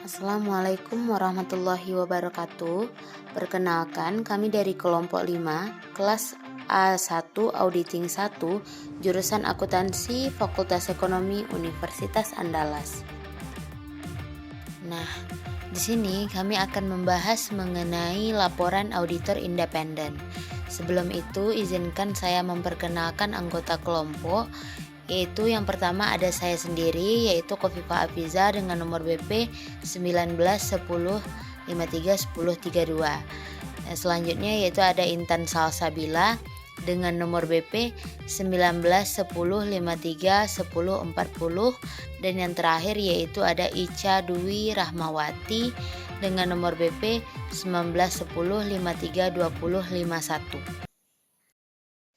Assalamualaikum warahmatullahi wabarakatuh. Perkenalkan, kami dari kelompok 5, kelas A1 Auditing 1, jurusan Akuntansi Fakultas Ekonomi Universitas Andalas. Nah, di sini kami akan membahas mengenai laporan auditor independen. Sebelum itu, izinkan saya memperkenalkan anggota kelompok, yaitu yang pertama ada saya sendiri, yaitu Kofifa Afiza dengan nomor BP 1910531032. Selanjutnya yaitu ada Intan Salsabila dengan nomor BP 1910531040, dan yang terakhir yaitu ada Ica Dwi Rahmawati dengan nomor BP 1910532051.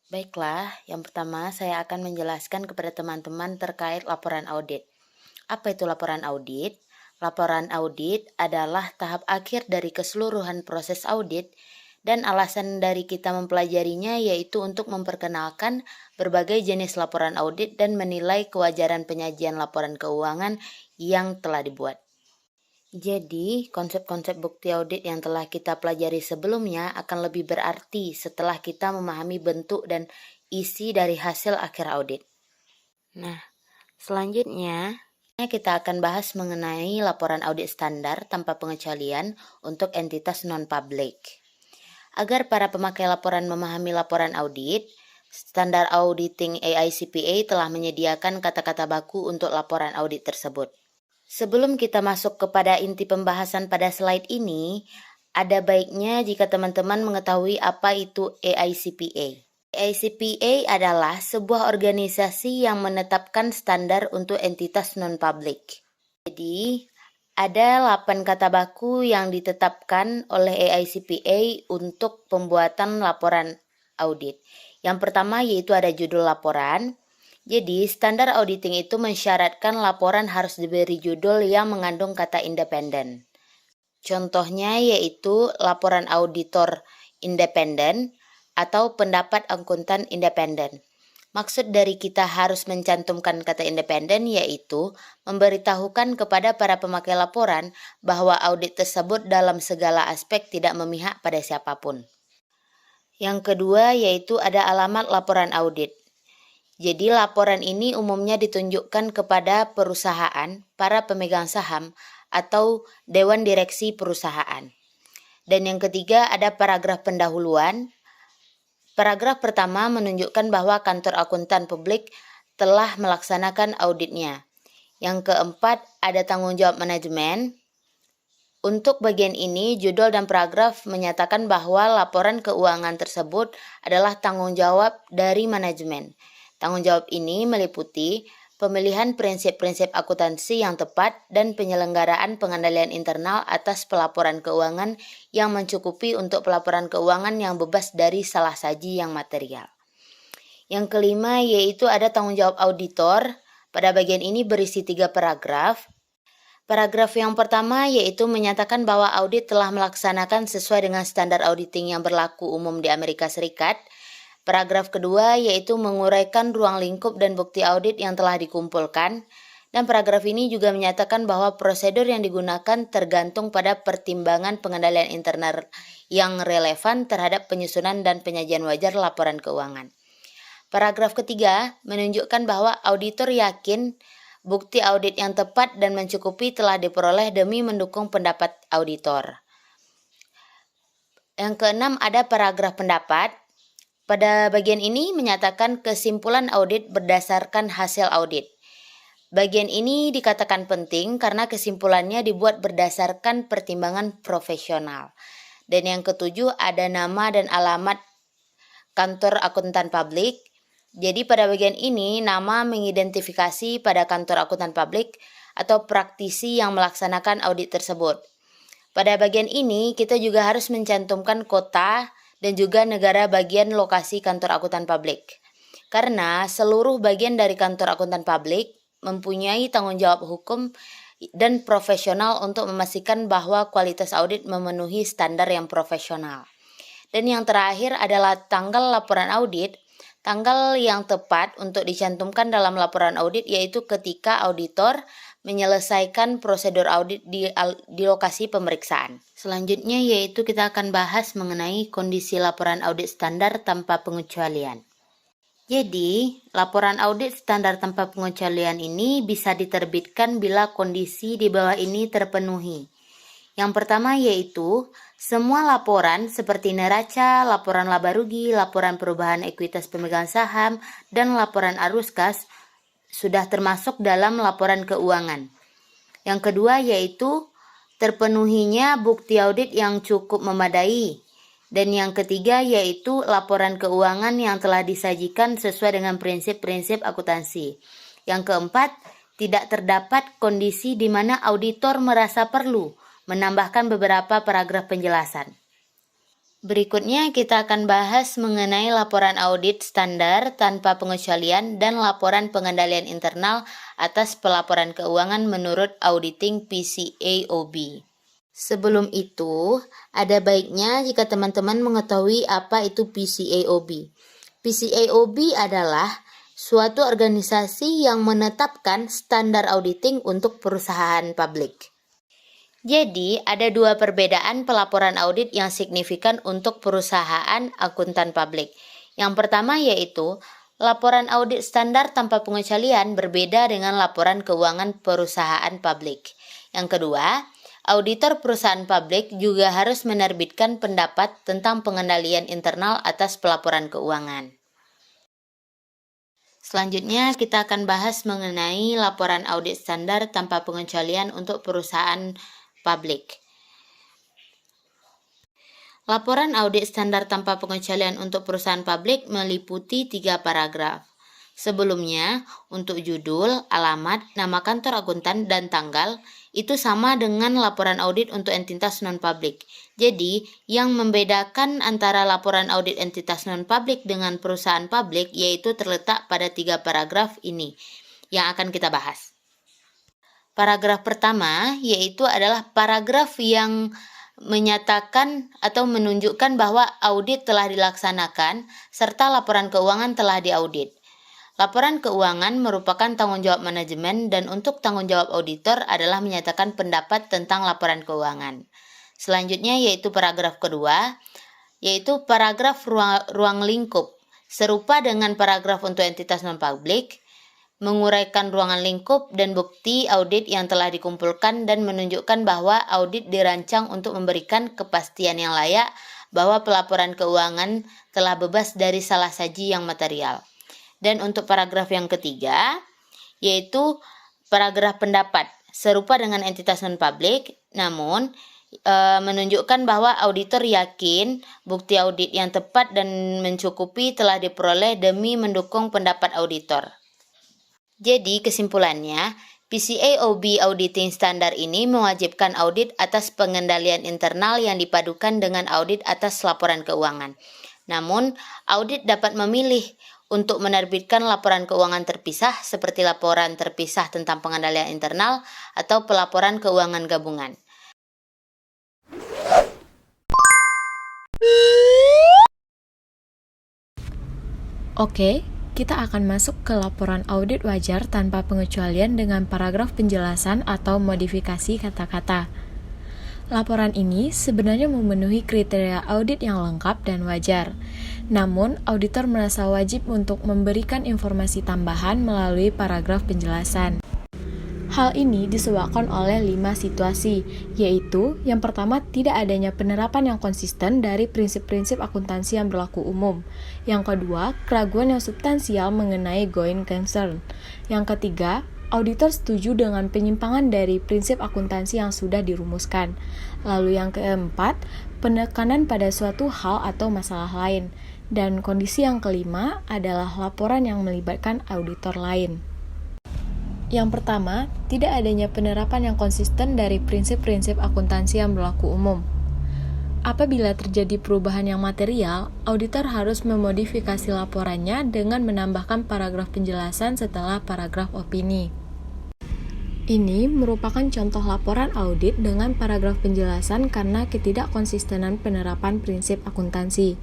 Baiklah, yang pertama saya akan menjelaskan kepada teman-teman terkait laporan audit. Apa itu laporan audit? Laporan audit adalah tahap akhir dari keseluruhan proses audit, dan alasan dari kita mempelajarinya yaitu untuk memperkenalkan berbagai jenis laporan audit dan menilai kewajaran penyajian laporan keuangan yang telah dibuat. Jadi, konsep-konsep bukti audit yang telah kita pelajari sebelumnya akan lebih berarti setelah kita memahami bentuk dan isi dari hasil akhir audit. Nah, selanjutnya kita akan bahas mengenai laporan audit standar tanpa pengecualian untuk entitas non-public. Agar para pemakai laporan memahami laporan audit, Standar Auditing AICPA telah menyediakan kata-kata baku untuk laporan audit tersebut. Sebelum kita masuk kepada inti pembahasan pada slide ini, ada baiknya jika teman-teman mengetahui apa itu AICPA. AICPA adalah sebuah organisasi yang menetapkan standar untuk entitas non-public. Jadi, ada 8 kata baku yang ditetapkan oleh AICPA untuk pembuatan laporan audit. Yang pertama yaitu ada judul laporan. Jadi, standar auditing itu mensyaratkan laporan harus diberi judul yang mengandung kata independen. Contohnya yaitu laporan auditor independen atau pendapat akuntan independen. Maksud dari kita harus mencantumkan kata independen yaitu memberitahukan kepada para pemakai laporan bahwa audit tersebut dalam segala aspek tidak memihak pada siapapun. Yang kedua yaitu ada alamat laporan audit. Jadi laporan ini umumnya ditunjukkan kepada perusahaan, para pemegang saham, atau dewan direksi perusahaan. Dan yang ketiga ada paragraf pendahuluan. Paragraf pertama menunjukkan bahwa kantor akuntan publik telah melaksanakan auditnya. Yang keempat ada tanggung jawab manajemen. Untuk bagian ini, judul dan paragraf menyatakan bahwa laporan keuangan tersebut adalah tanggung jawab dari manajemen. Tanggung jawab ini meliputi pemilihan prinsip-prinsip akuntansi yang tepat dan penyelenggaraan pengendalian internal atas pelaporan keuangan yang mencukupi untuk pelaporan keuangan yang bebas dari salah saji yang material. Yang kelima yaitu ada tanggung jawab auditor. Pada bagian ini berisi 3 paragraf. Paragraf yang pertama yaitu menyatakan bahwa audit telah melaksanakan sesuai dengan standar auditing yang berlaku umum di Amerika Serikat. Paragraf kedua yaitu menguraikan ruang lingkup dan bukti audit yang telah dikumpulkan, dan paragraf ini juga menyatakan bahwa prosedur yang digunakan tergantung pada pertimbangan pengendalian internal yang relevan terhadap penyusunan dan penyajian wajar laporan keuangan. Paragraf ketiga menunjukkan bahwa auditor yakin bukti audit yang tepat dan mencukupi telah diperoleh demi mendukung pendapat auditor. Yang keenam ada paragraf pendapat. Pada bagian ini menyatakan kesimpulan audit berdasarkan hasil audit. Bagian ini dikatakan penting karena kesimpulannya dibuat berdasarkan pertimbangan profesional. Dan yang ketujuh ada nama dan alamat kantor akuntan publik. Jadi pada bagian ini nama mengidentifikasi pada kantor akuntan publik atau praktisi yang melaksanakan audit tersebut. Pada bagian ini kita juga harus mencantumkan kota dan juga negara bagian lokasi kantor akuntan publik. Karena seluruh bagian dari kantor akuntan publik mempunyai tanggung jawab hukum dan profesional untuk memastikan bahwa kualitas audit memenuhi standar yang profesional. Dan yang terakhir adalah tanggal laporan audit. Tanggal yang tepat untuk dicantumkan dalam laporan audit yaitu ketika auditor menyelesaikan prosedur audit di lokasi pemeriksaan. Selanjutnya yaitu kita akan bahas mengenai kondisi laporan audit standar tanpa pengecualian. Jadi, laporan audit standar tanpa pengecualian ini bisa diterbitkan bila kondisi di bawah ini terpenuhi. Yang pertama yaitu, semua laporan seperti neraca, laporan laba rugi, laporan perubahan ekuitas pemegang saham, dan laporan arus kas sudah termasuk dalam laporan keuangan. Yang kedua yaitu, terpenuhinya bukti audit yang cukup memadai. Dan yang ketiga yaitu laporan keuangan yang telah disajikan sesuai dengan prinsip-prinsip akuntansi. Yang keempat, tidak terdapat kondisi di mana auditor merasa perlu menambahkan beberapa paragraf penjelasan. Berikutnya kita akan bahas mengenai laporan audit standar tanpa pengecualian dan laporan pengendalian internal atas pelaporan keuangan menurut Auditing PCAOB. Sebelum itu, ada baiknya jika teman-teman mengetahui apa itu PCAOB. PCAOB adalah suatu organisasi yang menetapkan standar auditing untuk perusahaan publik. Jadi, ada dua perbedaan pelaporan audit yang signifikan untuk perusahaan akuntan publik. Yang pertama yaitu, laporan audit standar tanpa pengecualian berbeda dengan laporan keuangan perusahaan publik. Yang kedua, auditor perusahaan publik juga harus menerbitkan pendapat tentang pengendalian internal atas pelaporan keuangan. Selanjutnya kita akan bahas mengenai laporan audit standar tanpa pengecualian untuk perusahaan publik. Laporan audit standar tanpa pengecualian untuk perusahaan publik meliputi 3 paragraf. Sebelumnya, untuk judul, alamat, nama kantor akuntan, dan tanggal, itu sama dengan laporan audit untuk entitas non-publik. Jadi, yang membedakan antara laporan audit entitas non-publik dengan perusahaan publik yaitu terletak pada 3 paragraf ini yang akan kita bahas. Paragraf pertama yaitu adalah paragraf yang menyatakan atau menunjukkan bahwa audit telah dilaksanakan serta laporan keuangan telah diaudit. Laporan keuangan merupakan tanggung jawab manajemen dan untuk tanggung jawab auditor adalah menyatakan pendapat tentang laporan keuangan. Selanjutnya yaitu paragraf kedua, yaitu paragraf ruang lingkup. Serupa dengan paragraf untuk entitas non-publik, menguraikan ruangan lingkup dan bukti audit yang telah dikumpulkan dan menunjukkan bahwa audit dirancang untuk memberikan kepastian yang layak bahwa pelaporan keuangan telah bebas dari salah saji yang material. Dan untuk paragraf yang ketiga, yaitu paragraf pendapat, serupa dengan entitas non-publik, namun menunjukkan bahwa auditor yakin bukti audit yang tepat dan mencukupi telah diperoleh demi mendukung pendapat auditor. Jadi kesimpulannya, PCAOB Auditing Standard ini mewajibkan audit atas pengendalian internal yang dipadukan dengan audit atas laporan keuangan. Namun, audit dapat memilih untuk menerbitkan laporan keuangan terpisah seperti laporan terpisah tentang pengendalian internal atau pelaporan keuangan gabungan. Oke, kita akan masuk ke laporan audit wajar tanpa pengecualian dengan paragraf penjelasan atau modifikasi kata-kata. Laporan ini sebenarnya memenuhi kriteria audit yang lengkap dan wajar. Namun, auditor merasa wajib untuk memberikan informasi tambahan melalui paragraf penjelasan. Hal ini disebabkan oleh 5 situasi, yaitu yang pertama tidak adanya penerapan yang konsisten dari prinsip-prinsip akuntansi yang berlaku umum. Yang kedua, keraguan yang substansial mengenai going concern. Yang ketiga, auditor setuju dengan penyimpangan dari prinsip akuntansi yang sudah dirumuskan. Lalu yang keempat, penekanan pada suatu hal atau masalah lain. Dan kondisi yang kelima adalah laporan yang melibatkan auditor lain. Yang pertama, tidak adanya penerapan yang konsisten dari prinsip-prinsip akuntansi yang berlaku umum. Apabila terjadi perubahan yang material, auditor harus memodifikasi laporannya dengan menambahkan paragraf penjelasan setelah paragraf opini. Ini merupakan contoh laporan audit dengan paragraf penjelasan karena ketidakkonsistenan penerapan prinsip akuntansi.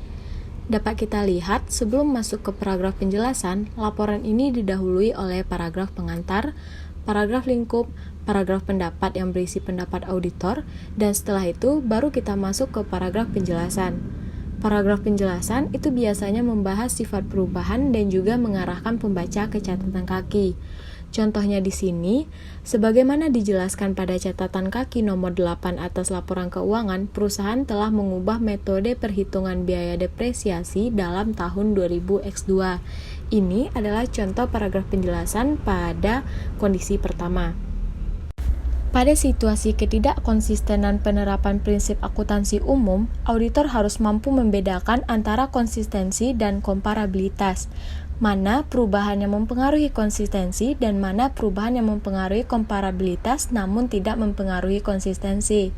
Dapat kita lihat sebelum masuk ke paragraf penjelasan, laporan ini didahului oleh paragraf pengantar, paragraf lingkup, paragraf pendapat yang berisi pendapat auditor, dan setelah itu baru kita masuk ke paragraf penjelasan. Paragraf penjelasan itu biasanya membahas sifat perubahan dan juga mengarahkan pembaca ke catatan kaki. Contohnya di sini, sebagaimana dijelaskan pada catatan kaki nomor 8 atas laporan keuangan, perusahaan telah mengubah metode perhitungan biaya depresiasi dalam tahun 2000X2. Ini adalah contoh paragraf penjelasan pada kondisi pertama. Pada situasi ketidakkonsistenan penerapan prinsip akuntansi umum, auditor harus mampu membedakan antara konsistensi dan komparabilitas. Mana perubahan yang mempengaruhi konsistensi dan mana perubahan yang mempengaruhi komparabilitas namun tidak mempengaruhi konsistensi.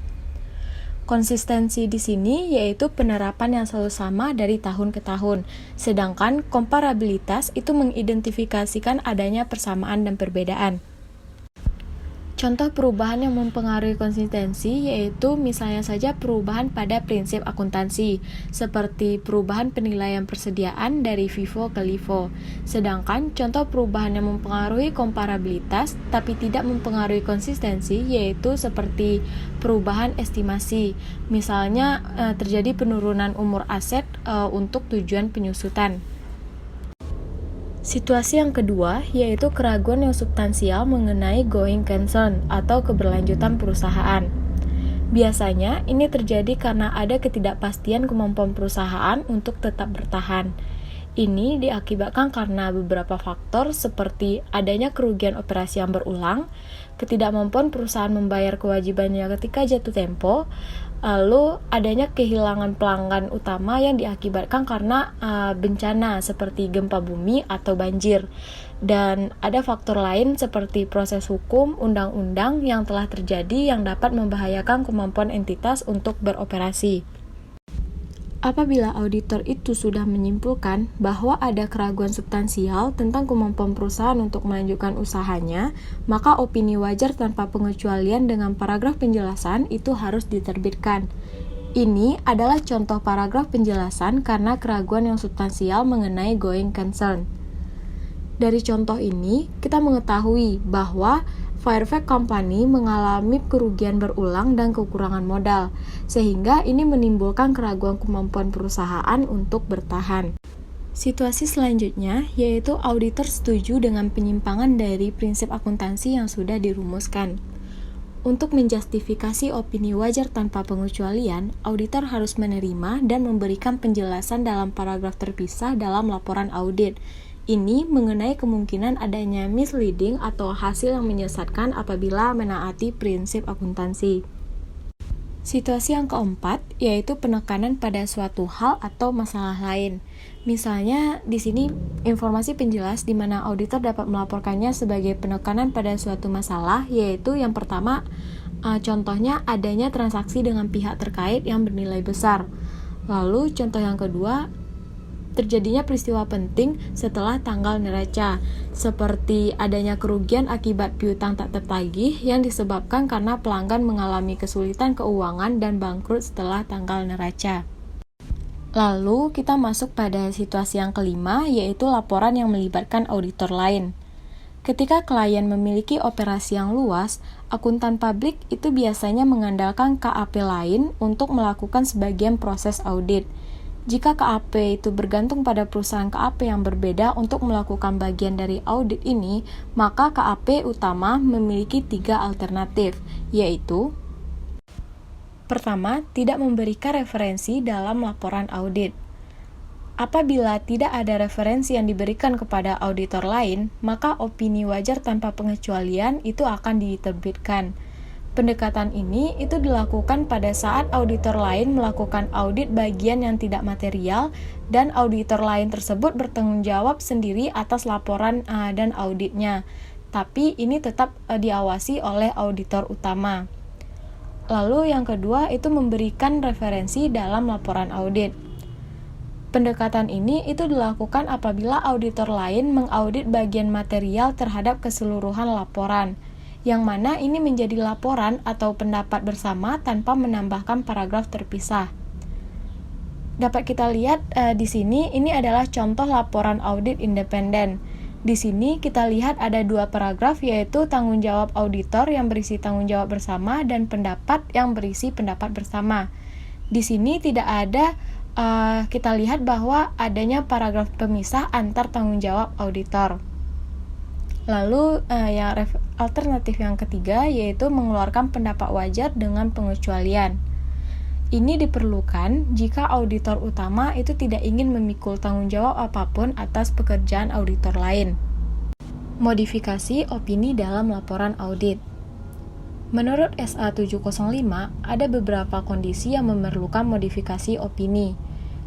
Konsistensi di sini yaitu penerapan yang selalu sama dari tahun ke tahun, sedangkan komparabilitas itu mengidentifikasikan adanya persamaan dan perbedaan. Contoh perubahan yang mempengaruhi konsistensi yaitu misalnya saja perubahan pada prinsip akuntansi, seperti perubahan penilaian persediaan dari FIFO ke LIFO. Sedangkan contoh perubahan yang mempengaruhi komparabilitas tapi tidak mempengaruhi konsistensi yaitu seperti perubahan estimasi. Misalnya terjadi penurunan umur aset untuk tujuan penyusutan. Situasi yang kedua yaitu keraguan yang substansial mengenai going concern atau keberlanjutan perusahaan. Biasanya ini terjadi karena ada ketidakpastian kemampuan perusahaan untuk tetap bertahan. Ini diakibatkan karena beberapa faktor seperti adanya kerugian operasi yang berulang, ketidakmampuan perusahaan membayar kewajibannya ketika jatuh tempo, lalu adanya kehilangan pelanggan utama yang diakibatkan karena bencana seperti gempa bumi atau banjir. Dan ada faktor lain seperti proses hukum, undang-undang yang telah terjadi yang dapat membahayakan kemampuan entitas untuk beroperasi. Apabila auditor itu sudah menyimpulkan bahwa ada keraguan substansial tentang kemampuan perusahaan untuk melanjutkan usahanya, maka opini wajar tanpa pengecualian dengan paragraf penjelasan itu harus diterbitkan. Ini adalah contoh paragraf penjelasan karena keraguan yang substansial mengenai going concern. Dari contoh ini, kita mengetahui bahwa Fairfax Company mengalami kerugian berulang dan kekurangan modal, sehingga ini menimbulkan keraguan kemampuan perusahaan untuk bertahan. Situasi selanjutnya yaitu auditor setuju dengan penyimpangan dari prinsip akuntansi yang sudah dirumuskan. Untuk menjustifikasi opini wajar tanpa pengecualian, auditor harus menerima dan memberikan penjelasan dalam paragraf terpisah dalam laporan audit. Ini mengenai kemungkinan adanya misleading atau hasil yang menyesatkan apabila menaati prinsip akuntansi. Situasi yang keempat yaitu penekanan pada suatu hal atau masalah lain. Misalnya di sini informasi penjelas di mana auditor dapat melaporkannya sebagai penekanan pada suatu masalah, yaitu yang pertama contohnya adanya transaksi dengan pihak terkait yang bernilai besar. Lalu contoh yang kedua, terjadinya peristiwa penting setelah tanggal neraca, seperti adanya kerugian akibat piutang tak tertagih yang disebabkan karena pelanggan mengalami kesulitan keuangan dan bangkrut setelah tanggal neraca. Lalu kita masuk pada situasi yang kelima, yaitu laporan yang melibatkan auditor lain. Ketika klien memiliki operasi yang luas, akuntan publik itu biasanya mengandalkan KAP lain untuk melakukan sebagian proses audit. Jika KAP itu bergantung pada perusahaan KAP yang berbeda untuk melakukan bagian dari audit ini, maka KAP utama memiliki 3 alternatif, yaitu: pertama, tidak memberikan referensi dalam laporan audit. Apabila tidak ada referensi yang diberikan kepada auditor lain, maka opini wajar tanpa pengecualian itu akan diterbitkan. Pendekatan ini itu dilakukan pada saat auditor lain melakukan audit bagian yang tidak material dan auditor lain tersebut bertanggung jawab sendiri atas laporan dan auditnya. Tapi ini tetap diawasi oleh auditor utama. Lalu yang kedua itu memberikan referensi dalam laporan audit. Pendekatan ini itu dilakukan apabila auditor lain mengaudit bagian material terhadap keseluruhan laporan, yang mana ini menjadi laporan atau pendapat bersama tanpa menambahkan paragraf terpisah. Dapat kita lihat di sini, ini adalah contoh laporan audit independen. Di sini kita lihat ada dua paragraf, yaitu tanggung jawab auditor yang berisi tanggung jawab bersama dan pendapat yang berisi pendapat bersama. Di sini tidak ada, kita lihat bahwa adanya paragraf pemisah antar tanggung jawab auditor. Lalu alternatif yang ketiga yaitu mengeluarkan pendapat wajar dengan pengecualian. Ini diperlukan jika auditor utama itu tidak ingin memikul tanggung jawab apapun atas pekerjaan auditor lain. Modifikasi opini dalam laporan audit. Menurut SA 705, ada beberapa kondisi yang memerlukan modifikasi opini.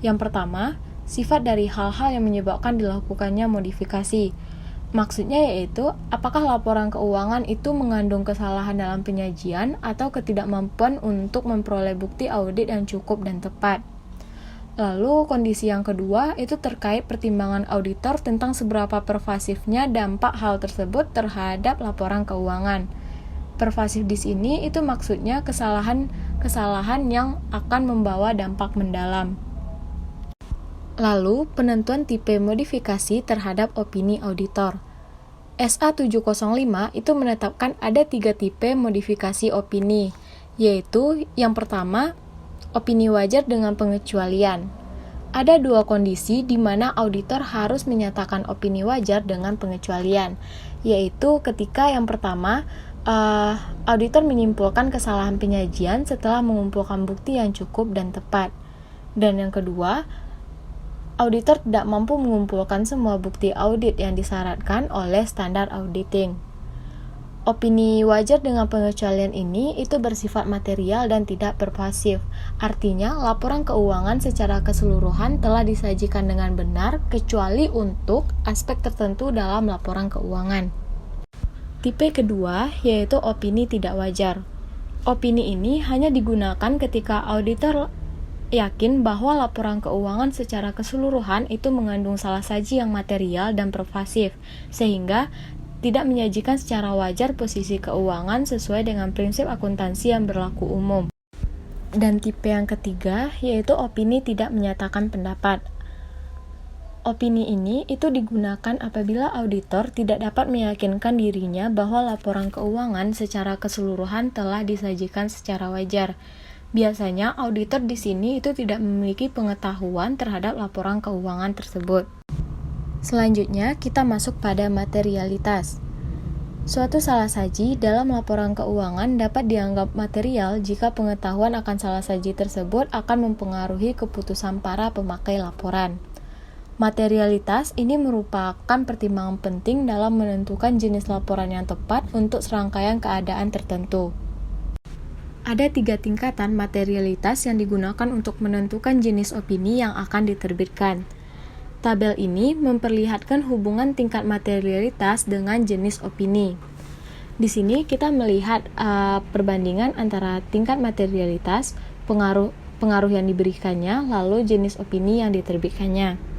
Yang pertama, sifat dari hal-hal yang menyebabkan dilakukannya modifikasi. Maksudnya yaitu, apakah laporan keuangan itu mengandung kesalahan dalam penyajian atau ketidakmampuan untuk memperoleh bukti audit yang cukup dan tepat. Lalu kondisi yang kedua itu terkait pertimbangan auditor tentang seberapa pervasifnya dampak hal tersebut terhadap laporan keuangan. Pervasif di sini itu maksudnya kesalahan yang akan membawa dampak mendalam. Lalu, penentuan tipe modifikasi terhadap opini auditor. SA 705 itu menetapkan ada 3 tipe modifikasi opini, yaitu yang pertama, opini wajar dengan pengecualian. Ada 2 kondisi di mana auditor harus menyatakan opini wajar dengan pengecualian, yaitu ketika yang pertama, auditor menyimpulkan kesalahan penyajian setelah mengumpulkan bukti yang cukup dan tepat. Dan yang kedua, auditor tidak mampu mengumpulkan semua bukti audit yang disyaratkan oleh standar auditing. Opini wajar dengan pengecualian ini itu bersifat material dan tidak pervasif. Artinya, laporan keuangan secara keseluruhan telah disajikan dengan benar kecuali untuk aspek tertentu dalam laporan keuangan. Tipe kedua yaitu opini tidak wajar. Opini ini hanya digunakan ketika auditor yakin bahwa laporan keuangan secara keseluruhan itu mengandung salah saji yang material dan pervasif, sehingga tidak menyajikan secara wajar posisi keuangan sesuai dengan prinsip akuntansi yang berlaku umum. Dan tipe yang ketiga yaitu opini tidak menyatakan pendapat. Opini ini itu digunakan apabila auditor tidak dapat meyakinkan dirinya bahwa laporan keuangan secara keseluruhan telah disajikan secara wajar. Biasanya auditor di sini itu tidak memiliki pengetahuan terhadap laporan keuangan tersebut. Selanjutnya, kita masuk pada materialitas. Suatu salah saji dalam laporan keuangan dapat dianggap material jika pengetahuan akan salah saji tersebut akan mempengaruhi keputusan para pemakai laporan. Materialitas ini merupakan pertimbangan penting dalam menentukan jenis laporan yang tepat untuk serangkaian keadaan tertentu. Ada 3 tingkatan materialitas yang digunakan untuk menentukan jenis opini yang akan diterbitkan. Tabel ini memperlihatkan hubungan tingkat materialitas dengan jenis opini. Di sini kita melihat perbandingan antara tingkat materialitas, pengaruh yang diberikannya, lalu jenis opini yang diterbitkannya.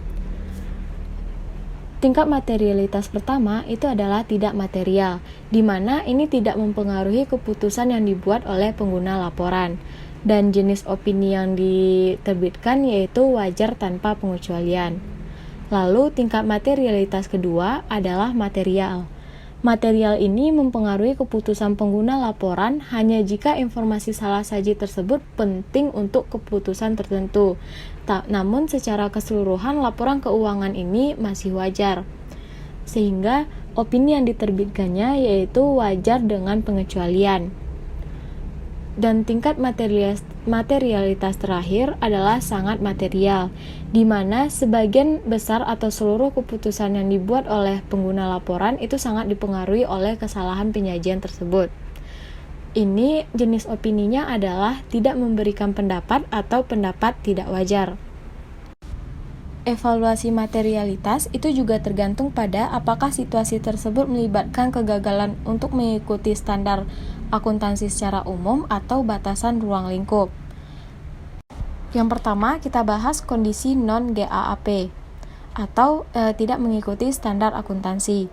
Tingkat materialitas pertama itu adalah tidak material, di mana ini tidak mempengaruhi keputusan yang dibuat oleh pengguna laporan. Dan jenis opini yang diterbitkan yaitu wajar tanpa pengecualian. Lalu tingkat materialitas kedua adalah material. Material ini mempengaruhi keputusan pengguna laporan hanya jika informasi salah saji tersebut penting untuk keputusan tertentu. Namun secara keseluruhan laporan keuangan ini masih wajar. Sehingga opini yang diterbitkannya yaitu wajar dengan pengecualian. Dan tingkat materialitas terakhir adalah sangat material, di mana sebagian besar atau seluruh keputusan yang dibuat oleh pengguna laporan itu sangat dipengaruhi oleh kesalahan penyajian tersebut. Ini jenis opininya adalah tidak memberikan pendapat atau pendapat tidak wajar. Evaluasi materialitas itu juga tergantung pada apakah situasi tersebut melibatkan kegagalan untuk mengikuti standar akuntansi secara umum atau batasan ruang lingkup. Yang pertama, kita bahas kondisi non-GAAP atau tidak mengikuti standar akuntansi.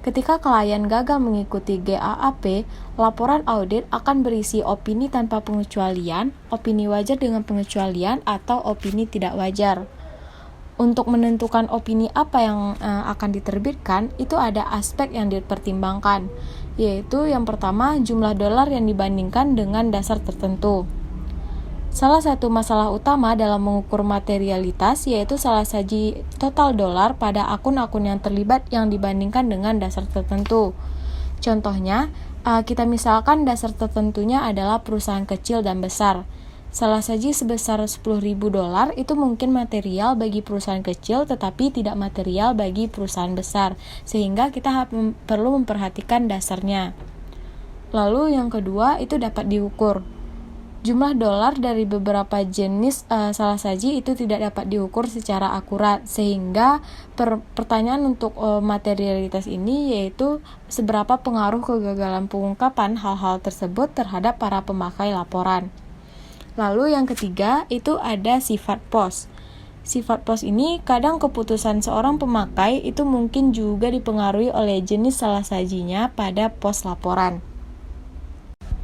Ketika klien gagal mengikuti GAAP, laporan audit akan berisi opini tanpa pengecualian, opini wajar dengan pengecualian, atau opini tidak wajar. Untuk menentukan opini apa yang akan diterbitkan, itu ada aspek yang dipertimbangkan, yaitu yang pertama jumlah dolar yang dibandingkan dengan dasar tertentu. Salah satu masalah utama dalam mengukur materialitas yaitu salah saji total dolar pada akun-akun yang terlibat yang dibandingkan dengan dasar tertentu. Contohnya, kita misalkan dasar tertentunya adalah perusahaan kecil dan besar. Salah saji sebesar $10.000 itu mungkin material bagi perusahaan kecil tetapi tidak material bagi perusahaan besar, sehingga kita perlu memperhatikan dasarnya. Lalu yang kedua itu dapat diukur. Jumlah dolar dari beberapa jenis salah saji itu tidak dapat diukur secara akurat, sehingga pertanyaan untuk materialitas ini yaitu seberapa pengaruh kegagalan pengungkapan hal-hal tersebut terhadap para pemakai laporan. Lalu yang ketiga itu ada sifat pos. Sifat pos ini kadang keputusan seorang pemakai itu mungkin juga dipengaruhi oleh jenis salah sajinya pada pos laporan.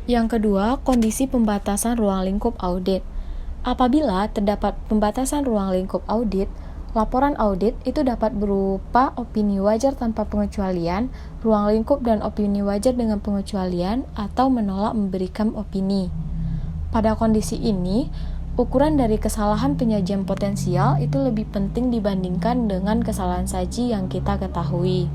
Yang kedua, kondisi pembatasan ruang lingkup audit. Apabila terdapat pembatasan ruang lingkup audit, laporan audit itu dapat berupa opini wajar tanpa pengecualian, ruang lingkup dan opini wajar dengan pengecualian, atau menolak memberikan opini. Pada kondisi ini, ukuran dari kesalahan penyajian potensial itu lebih penting dibandingkan dengan kesalahan saji yang kita ketahui.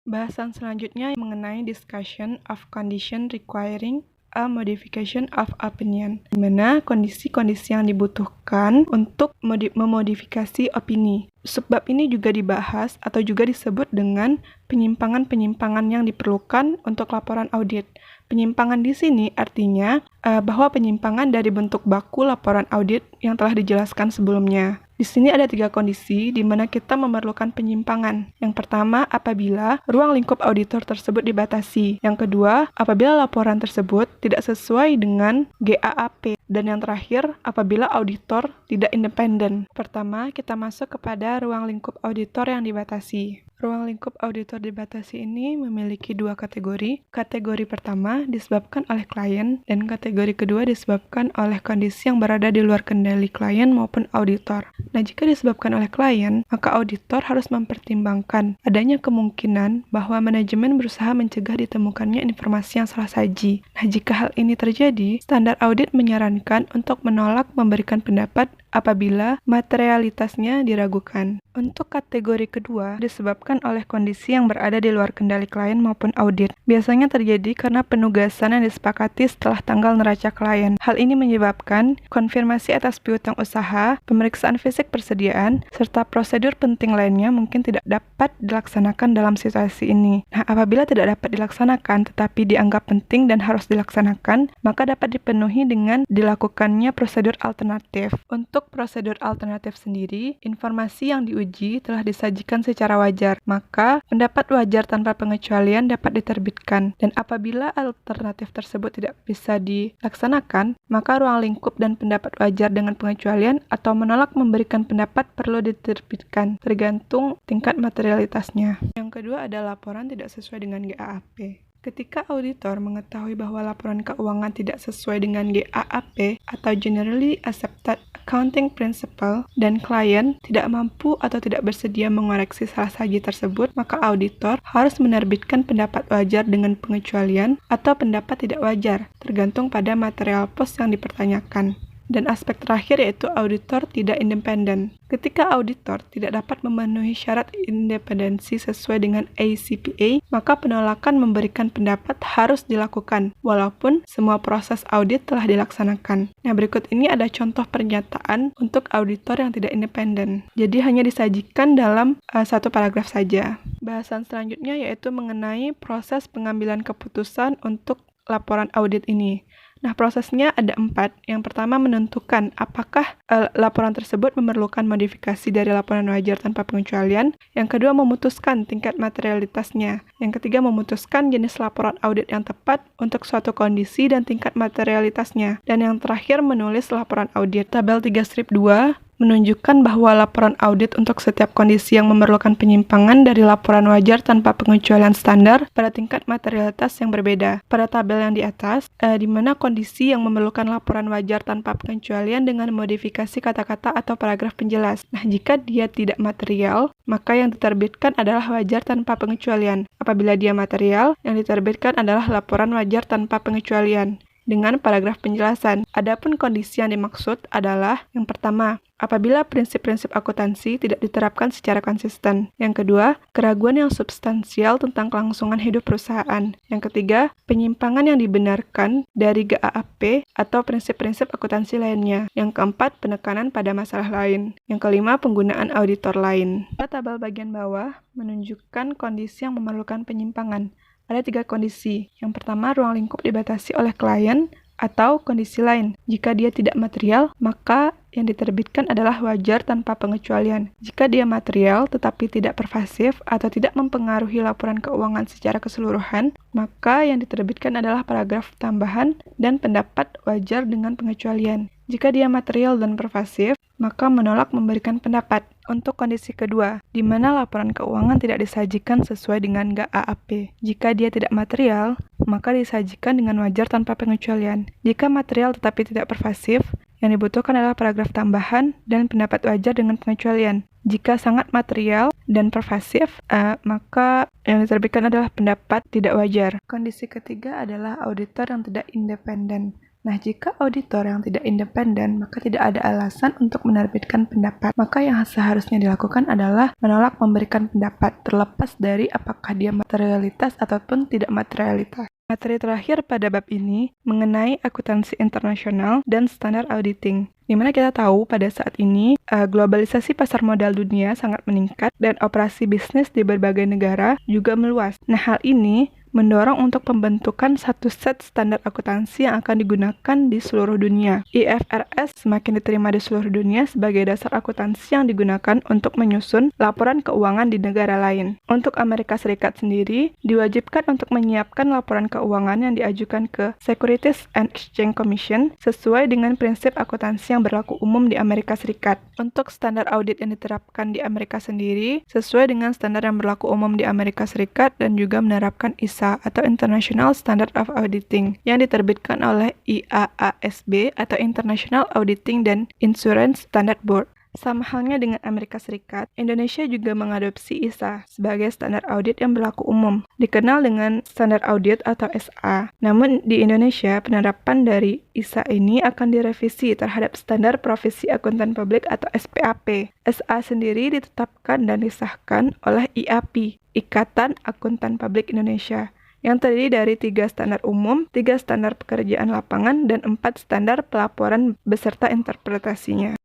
Bahasan selanjutnya mengenai discussion of condition requiring a modification of opinion, di mana kondisi-kondisi yang dibutuhkan untuk memodifikasi opini. Subbab ini juga dibahas atau juga disebut dengan penyimpangan-penyimpangan yang diperlukan untuk laporan audit. Penyimpangan di sini artinya bahwa penyimpangan dari bentuk baku laporan audit yang telah dijelaskan sebelumnya. Di sini ada 3 kondisi di mana kita memerlukan penyimpangan. Yang pertama, apabila ruang lingkup auditor tersebut dibatasi. Yang kedua, apabila laporan tersebut tidak sesuai dengan GAAP. Dan yang terakhir, apabila auditor tidak independen. Pertama, kita masuk kepada ruang lingkup auditor yang dibatasi. Ruang lingkup auditor dibatasi ini memiliki 2 kategori. Kategori pertama disebabkan oleh klien, dan kategori kedua disebabkan oleh kondisi yang berada di luar kendali klien maupun auditor. Nah, jika disebabkan oleh klien, maka auditor harus mempertimbangkan adanya kemungkinan bahwa manajemen berusaha mencegah ditemukannya informasi yang salah saji. Nah, jika hal ini terjadi, standar audit menyarankan untuk menolak memberikan pendapat apabila materialitasnya diragukan. Untuk kategori kedua, disebabkan oleh kondisi yang berada di luar kendali klien maupun audit. Biasanya terjadi karena penugasan yang disepakati setelah tanggal neraca klien. Hal ini menyebabkan konfirmasi atas piutang usaha, pemeriksaan fisik persediaan, serta prosedur penting lainnya mungkin tidak dapat dilaksanakan dalam situasi ini. Nah, apabila tidak dapat dilaksanakan tetapi dianggap penting dan harus dilaksanakan, maka dapat dipenuhi dengan dilakukannya prosedur alternatif. Untuk prosedur alternatif sendiri, informasi yang diuji telah disajikan secara wajar, maka pendapat wajar tanpa pengecualian dapat diterbitkan. Dan apabila alternatif tersebut tidak bisa dilaksanakan, maka ruang lingkup dan pendapat wajar dengan pengecualian atau menolak memberikan pendapat perlu diterbitkan, tergantung tingkat materialitasnya. Yang kedua adalah laporan tidak sesuai dengan GAAP. Ketika auditor mengetahui bahwa laporan keuangan tidak sesuai dengan GAAP atau Generally Accepted Accounting Principle dan klien tidak mampu atau tidak bersedia mengoreksi salah saji tersebut, maka auditor harus menerbitkan pendapat wajar dengan pengecualian atau pendapat tidak wajar, tergantung pada material pos yang dipertanyakan. Dan aspek terakhir yaitu auditor tidak independen. Ketika auditor tidak dapat memenuhi syarat independensi sesuai dengan ACPA, maka penolakan memberikan pendapat harus dilakukan, walaupun semua proses audit telah dilaksanakan. Nah, berikut ini ada contoh pernyataan untuk auditor yang tidak independen. Jadi hanya disajikan dalam satu paragraf saja. Bahasan selanjutnya yaitu mengenai proses pengambilan keputusan untuk laporan audit ini. Nah, prosesnya ada 4. Yang pertama, menentukan apakah laporan tersebut memerlukan modifikasi dari laporan wajar tanpa pengecualian. Yang kedua, memutuskan tingkat materialitasnya. Yang ketiga, memutuskan jenis laporan audit yang tepat untuk suatu kondisi dan tingkat materialitasnya. Dan yang terakhir, menulis laporan audit. Tabel 3 strip 2 menunjukkan bahwa laporan audit untuk setiap kondisi yang memerlukan penyimpangan dari laporan wajar tanpa pengecualian standar pada tingkat materialitas yang berbeda. Pada tabel yang di atas, di mana kondisi yang memerlukan laporan wajar tanpa pengecualian dengan modifikasi kata-kata atau paragraf penjelas. Nah, jika dia tidak material, maka yang diterbitkan adalah wajar tanpa pengecualian. Apabila dia material, yang diterbitkan adalah laporan wajar tanpa pengecualian dengan paragraf penjelasan. Adapun kondisi yang dimaksud adalah yang pertama, apabila prinsip-prinsip akuntansi tidak diterapkan secara konsisten. Yang kedua, keraguan yang substansial tentang kelangsungan hidup perusahaan. Yang ketiga, penyimpangan yang dibenarkan dari GAAP atau prinsip-prinsip akuntansi lainnya. Yang keempat, penekanan pada masalah lain. Yang kelima, penggunaan auditor lain. Pada tabel bagian bawah menunjukkan kondisi yang memerlukan penyimpangan. Ada 3 kondisi. Yang pertama, ruang lingkup dibatasi oleh klien atau kondisi lain. Jika dia tidak material, maka yang diterbitkan adalah wajar tanpa pengecualian. Jika dia material tetapi tidak pervasif atau tidak mempengaruhi laporan keuangan secara keseluruhan, maka yang diterbitkan adalah paragraf tambahan dan pendapat wajar dengan pengecualian. Jika dia material dan pervasif, maka menolak memberikan pendapat. Untuk kondisi kedua, di mana laporan keuangan tidak disajikan sesuai dengan GAAP. Jika dia tidak material, maka disajikan dengan wajar tanpa pengecualian. Jika material tetapi tidak pervasif, yang dibutuhkan adalah paragraf tambahan dan pendapat wajar dengan pengecualian. Jika sangat material dan pervasif, maka yang diterbitkan adalah pendapat tidak wajar. Kondisi ketiga adalah auditor yang tidak independen. Nah, jika auditor yang tidak independen, maka tidak ada alasan untuk menerbitkan pendapat. Maka yang seharusnya dilakukan adalah menolak memberikan pendapat, terlepas dari apakah dia materialitas ataupun tidak materialitas. Materi terakhir pada bab ini mengenai akuntansi internasional dan standar auditing. Di mana kita tahu pada saat ini globalisasi pasar modal dunia sangat meningkat dan operasi bisnis di berbagai negara juga meluas. Nah, hal ini mendorong untuk pembentukan satu set standar akuntansi yang akan digunakan di seluruh dunia. IFRS semakin diterima di seluruh dunia sebagai dasar akuntansi yang digunakan untuk menyusun laporan keuangan di negara lain. Untuk Amerika Serikat sendiri, diwajibkan untuk menyiapkan laporan keuangan yang diajukan ke Securities and Exchange Commission sesuai dengan prinsip akuntansi yang berlaku umum di Amerika Serikat. Untuk standar audit yang diterapkan di Amerika sendiri, sesuai dengan standar yang berlaku umum di Amerika Serikat dan juga menerapkan ISA atau International Standard of Auditing yang diterbitkan oleh IAASB atau International Auditing dan Insurance Standard Board. Sama halnya dengan Amerika Serikat, Indonesia juga mengadopsi ISA sebagai standar audit yang berlaku umum, dikenal dengan standar audit atau SA. Namun di Indonesia, penerapan dari ISA ini akan direvisi terhadap standar profesi akuntan publik atau SPAP. SA sendiri ditetapkan dan disahkan oleh IAPI, Ikatan Akuntan Publik Indonesia, yang terdiri dari 3 standar umum, 3 standar pekerjaan lapangan, dan 4 standar pelaporan beserta interpretasinya.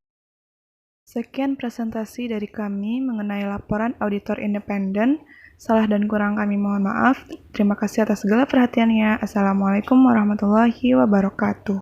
Sekian presentasi dari kami mengenai laporan auditor independen. Salah dan kurang kami mohon maaf. Terima kasih atas segala perhatiannya. Assalamualaikum warahmatullahi wabarakatuh.